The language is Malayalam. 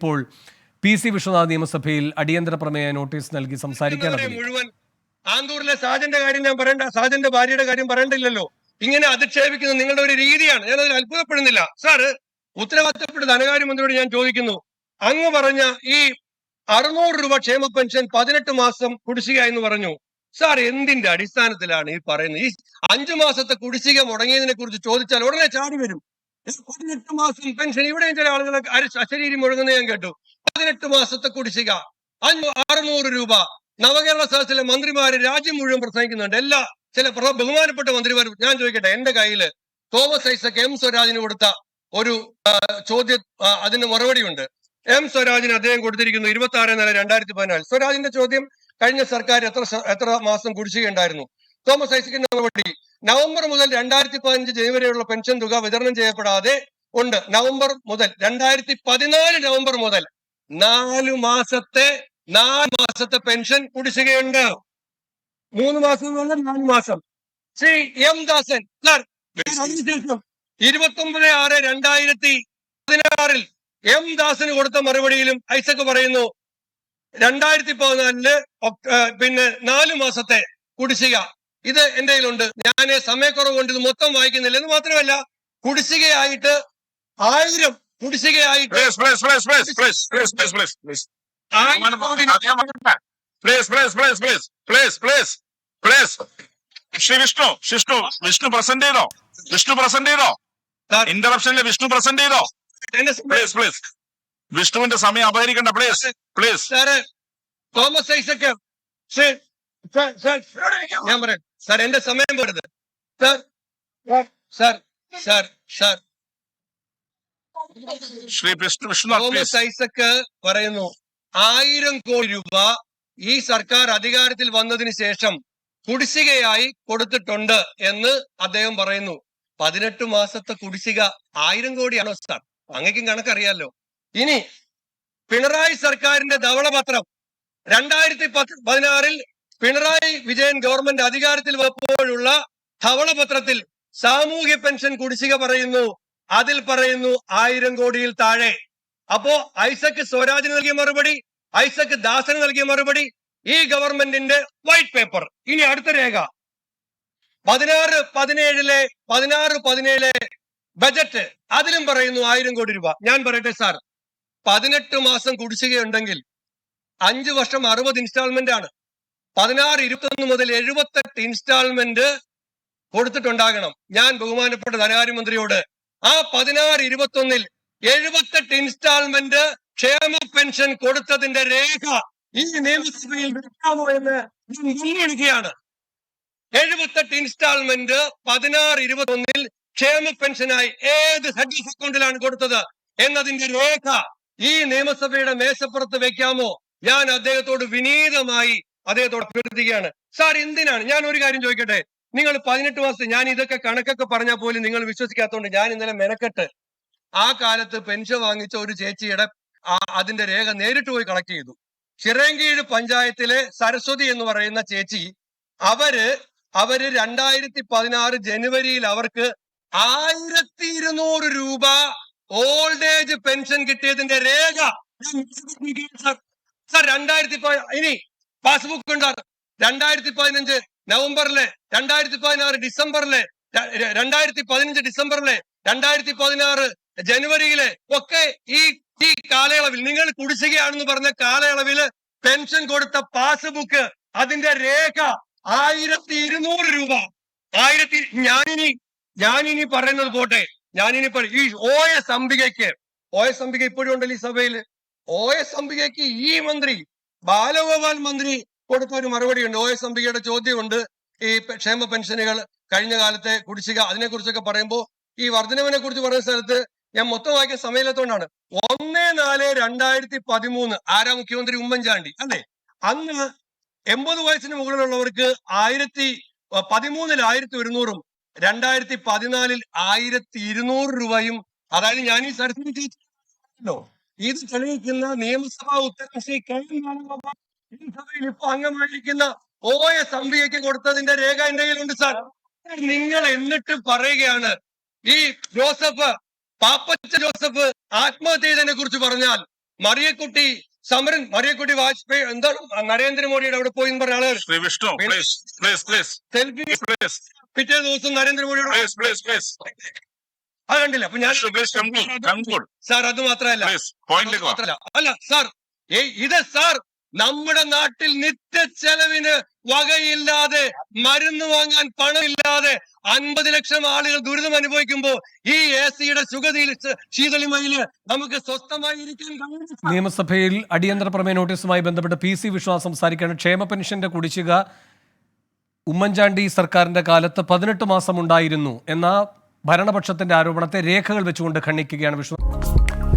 ഇപ്പോൾ PC വിശ്വനാഥ് നിയമസഭയിൽ അടിയന്തര പ്രമേയ നോട്ടീസ് നൽകി സംസാരിക്കാൻ മുഴുവൻ ആന്തൂരിലെ സാജന്റെ കാര്യം ഞാൻ പറയണ്ട, സാജന്റെ ഭാര്യയുടെ കാര്യം പറയണ്ടില്ലല്ലോ. ഇങ്ങനെ അധിക്ഷേപിക്കുന്ന നിങ്ങളുടെ ഒരു രീതിയാണ്. ഞാൻ അതിൽ അത്ഭുതപ്പെടുന്നില്ല. സാറ് ഉത്തരവാദിത്തപ്പെട്ട ധനകാര്യമന്ത്രിയോട് ഞാൻ ചോദിക്കുന്നു, അങ്ങ് പറഞ്ഞ ഈ 600 രൂപ ക്ഷേമ പെൻഷൻ 18 മാസം കുടിശ്ശിക എന്ന് പറഞ്ഞു. സാർ എന്തിന്റെ അടിസ്ഥാനത്തിലാണ് ഈ പറയുന്നത്? ഈ 5 മാസത്തെ കുടിശ്ശിക മുടങ്ങിയതിനെ കുറിച്ച് ചോദിച്ചാൽ ഉടനെ ചാടി വരും. 18 മാസം പെൻഷൻ, ഇവിടെയും ചില ആളുകളെ അശരീരി മുഴങ്ങുന്ന ഞാൻ കേട്ടു. 18 മാസത്തെ കുടിശ്ശിക 600 രൂപ. നവകേരള സദസ്സിലെ മന്ത്രിമാര് രാജ്യം മുഴുവൻ പ്രസംഗിക്കുന്നുണ്ട്. ചില ബഹുമാനപ്പെട്ട മന്ത്രിമാർ. ഞാൻ ചോദിക്കട്ടെ, എന്റെ കയ്യില് തോമസ് ഐസക് M സ്വരാജിന് കൊടുത്ത ഒരു ചോദ്യം, അതിന് മറുപടി ഉണ്ട്. M സ്വരാജിന് അദ്ദേഹം കൊടുത്തിരിക്കുന്നു 26/4/2014. സ്വരാജിന്റെ ചോദ്യം, കഴിഞ്ഞ സർക്കാർ എത്ര മാസം കുടിശ്ശിക ഉണ്ടായിരുന്നു? തോമസ് ഐസക്കിന്റെ മറുപടി, നവംബർ മുതൽ 2015 ജനുവരിയുള്ള പെൻഷൻ തുക വിതരണം ചെയ്യപ്പെടാതെ ഉണ്ട്. നവംബർ മുതൽ 2014 നവംബർ മുതൽ 4 മാസത്തെ പെൻഷൻ കുടിശ്ശികയുണ്ട്. 3 മാസം 4 മാസം. ശ്രീ M ദാസൻ സാർ, അതിനുശേഷം 29/6/2016 M ദാസന് കൊടുത്ത മറുപടിയിലും ഐസക് പറയുന്നു 2014 പിന്നെ 4 മാസത്തെ കുടിശ്ശിക. ഇത് എന്റെ കയ്യിലുണ്ട്. ഞാൻ സമയക്കുറവ് കൊണ്ട് ഇത് മൊത്തം വായിക്കുന്നില്ല. എന്ന് മാത്രമല്ല, കുടിശ്ശികയായിട്ട് 1000 കുടിശ്ശികയായിട്ട് വിഷ്ണു പ്രസന്റ് ചെയ്തോ? ഇന്ററപ്ഷനിലെ വിഷ്ണു പ്രസന്റ് ചെയ്തോ? വിഷ്ണുവിന്റെ സമയം അപഹരിക്കണ്ട. പ്ലീസ് സാറ് തോമസ് ഐസക്, ഞാൻ പറയാം സാർ, എന്റെ സമയം പോരുത് സാർ. തോമസ് ഐസക് പറയുന്നു 1000 കോടി രൂപ ഈ സർക്കാർ അധികാരത്തിൽ വന്നതിന് ശേഷം കുടിശ്ശികയായി കൊടുത്തിട്ടുണ്ട് എന്ന് അദ്ദേഹം പറയുന്നു. 18 മാസത്തെ കുടിശ്ശിക 1000 കോടിയാണോ സാർ? അങ്ങേക്കും കണക്കറിയാലോ. ഇനി പിണറായി സർക്കാരിന്റെ ധവളപത്രം 2016 പിണറായി വിജയൻ ഗവൺമെന്റ് അധികാരത്തിൽ വന്നപ്പോഴുള്ള ധവളപത്രത്തിൽ സാമൂഹ്യ പെൻഷൻ കുടിശ്ശിക പറയുന്നു. അതിൽ പറയുന്നു 1000 കോടിയിൽ താഴെ. അപ്പോ ഐസക് സ്വരാജിന് നൽകിയ മറുപടി, ഐസക് ദാസന് നൽകിയ മറുപടി, ഈ ഗവൺമെന്റിന്റെ വൈറ്റ് പേപ്പർ. ഇനി അടുത്ത രേഖ 16-17 ബജറ്റ്, അതിലും പറയുന്നു 1000 കോടി രൂപ. ഞാൻ പറയട്ടെ സാർ, 18 മാസം കുടിശ്ശികയുണ്ടെങ്കിൽ 5 വർഷം 60 ഇൻസ്റ്റാൾമെന്റ് ആണ്. 16-21 മുതൽ 78 ഇൻസ്റ്റാൾമെന്റ് കൊടുത്തിട്ടുണ്ടാകണം. ഞാൻ ബഹുമാനപ്പെട്ട ധനകാര്യമന്ത്രിയോട് ആ 16-21 78 ഇൻസ്റ്റാൾമെന്റ് ക്ഷേമ പെൻഷൻ കൊടുത്തതിന്റെ രേഖ ഈ നിയമസഭയിൽ വെക്കാമോ എന്ന് ഞാൻ വെല്ലുവിളിക്കുകയാണ്. 78 ഇൻസ്റ്റാൾമെന്റ് 16-21 ക്ഷേമ പെൻഷനായി ഏത് ഹെഡ് ഓഫ് അക്കൗണ്ടിലാണ് കൊടുത്തത് എന്നതിന്റെ രേഖ ഈ നിയമസഭയുടെ മേശപ്പുറത്ത് വെക്കാമോ? ഞാൻ അദ്ദേഹത്തോട് വിനീതമായി അഭ്യർത്ഥിക്കുകയാണ്. സാർ, എന്തിനാണ്? ഞാൻ ഒരു കാര്യം ചോദിക്കട്ടെ, നിങ്ങൾ 18 മാസത്തെ, ഞാൻ ഇതൊക്കെ കണക്കൊക്കെ പറഞ്ഞാൽ പോലും നിങ്ങൾ വിശ്വസിക്കാത്തതുകൊണ്ട് ഞാൻ ഇന്നലെ മെനക്കെട്ട് ആ കാലത്ത് പെൻഷൻ വാങ്ങിച്ച ഒരു ചേച്ചിയുടെ അതിന്റെ രേഖ നേരിട്ട് പോയി കളക്ട് ചെയ്തു. ചിറയൻകീഴ് പഞ്ചായത്തിലെ സരസ്വതി എന്ന് പറയുന്ന ചേച്ചി, അവര് 2016 ജനുവരിയിൽ അവർക്ക് 1200 രൂപ ഓൾഡ് ഏജ് പെൻഷൻ കിട്ടിയതിന്റെ രേഖ സാർ 2015 പാസ്ബുക്ക് ഉണ്ട്. 2015 നവംബറിലെ, 2016 ഡിസംബറിലെ, 2015 ഡിസംബറിലെ, 2016 ജനുവരിയിലെ ഒക്കെ ഈ കാലയളവിൽ, നിങ്ങൾ കുടിശ്ശികയാണെന്ന് പറഞ്ഞ കാലയളവില് പെൻഷൻ കൊടുത്ത പാസ്ബുക്ക്, അതിന്റെ രേഖ 1200 രൂപ. ഞാനിനി പറയുന്നത് പോട്ടെ, ഈ OS അംബികയ്ക്ക് ഇപ്പോഴും ഉണ്ടല്ലോ ഈ സഭയില്. OS അംബികയ്ക്ക് ഈ മന്ത്രി ബാലഗോപാൽ മന്ത്രി കൊടുത്ത ഒരു മറുപടി ഉണ്ട്. OS അംബികയുടെ ചോദ്യമുണ്ട്, ഈ ക്ഷേമ പെൻഷനുകൾ കഴിഞ്ഞ കാലത്തെ കുടിശ്ശിക, അതിനെ കുറിച്ചൊക്കെ പറയുമ്പോൾ ഈ വർധനവിനെ കുറിച്ച് പറയുന്ന സ്ഥലത്ത് ഞാൻ മൊത്തം വായിക്കാൻ സമയമില്ലാത്തതുകൊണ്ടാണ്. 1/4/2013 ആരാ മുഖ്യമന്ത്രി? ഉമ്മൻചാണ്ടി അല്ലേ? അന്ന് 80 വയസ്സിന് മുകളിലുള്ളവർക്ക് 2013 1100 2014 1200 രൂപയും. അതായത് ഞാൻ ഈ സരസ്വതി ഇത് തെളിയിക്കുന്ന നിയമസഭാ ഉത്തരം ശ്രീ KM ഈ സഭയിൽ ഇപ്പൊ അംഗമായിരിക്കുന്ന OS അംബികയ്ക്ക് കൊടുത്തതിന്റെ രേഖ എന്റെ കയ്യിലുണ്ട് സാർ. നിങ്ങൾ എന്നിട്ട് പറയുകയാണ് ഈ പാപ്പച്ച ജോസഫ് ആത്മഹത്യ ചെയ്തതിനെ കുറിച്ച് പറഞ്ഞാൽ മറിയക്കുട്ടി സമരൻ, മറിയക്കുട്ടി വാജ്പേയി എന്താണ് നരേന്ദ്രമോദിയുടെ അവിടെ പോയി എന്ന് പറഞ്ഞ ആളുകൾ Shri Vishnu please please please selfie please പിറ്റേ ദിവസം നരേന്ദ്രമോദിയുടെ പ്ലീസ് പ്ലീസ് പ്ലീസ് അത് കണ്ടില്ല. അപ്പൊ ഞാൻ പ്ലീസ് കൺക്ലൂഡ് സാർ അത് മാത്രമല്ല പ്ലീസ് പോയിന്റിലേക്ക് വാ. അല്ല സാർ, ഇത് സാർ നമ്മുടെ നാട്ടിൽ നിത്യച്ചെലവിന് വകയില്ലാതെ മരുന്ന് വാങ്ങാൻ പണമില്ലാതെ 50 ലക്ഷം ആളുകൾ ദുരിതം അനുഭവിക്കുമ്പോൾ ഈ AC-യുടെ സുഗതിയിൽ ശീതളിമയില് നമുക്ക് സ്വസ്ഥമായി ഇരിക്കാൻ കഴിയും. നിയമസഭയിൽ അടിയന്തര പ്രമേയ നോട്ടീസുമായി ബന്ധപ്പെട്ട് PC വിശ്വനാഥ് സംസാരിക്കുകയാണ്. ക്ഷേമ പെൻഷന്റെ കുടിശ്ശിക ഉമ്മൻചാണ്ടി സർക്കാരിന്റെ കാലത്ത് 18 മാസം ഉണ്ടായിരുന്നു എന്ന ഭരണപക്ഷത്തിന്റെ ആരോപണത്തെ രേഖകൾ വെച്ചുകൊണ്ട് ഖണ്ഡിക്കുകയാണ് വിശ്വനാഥ്.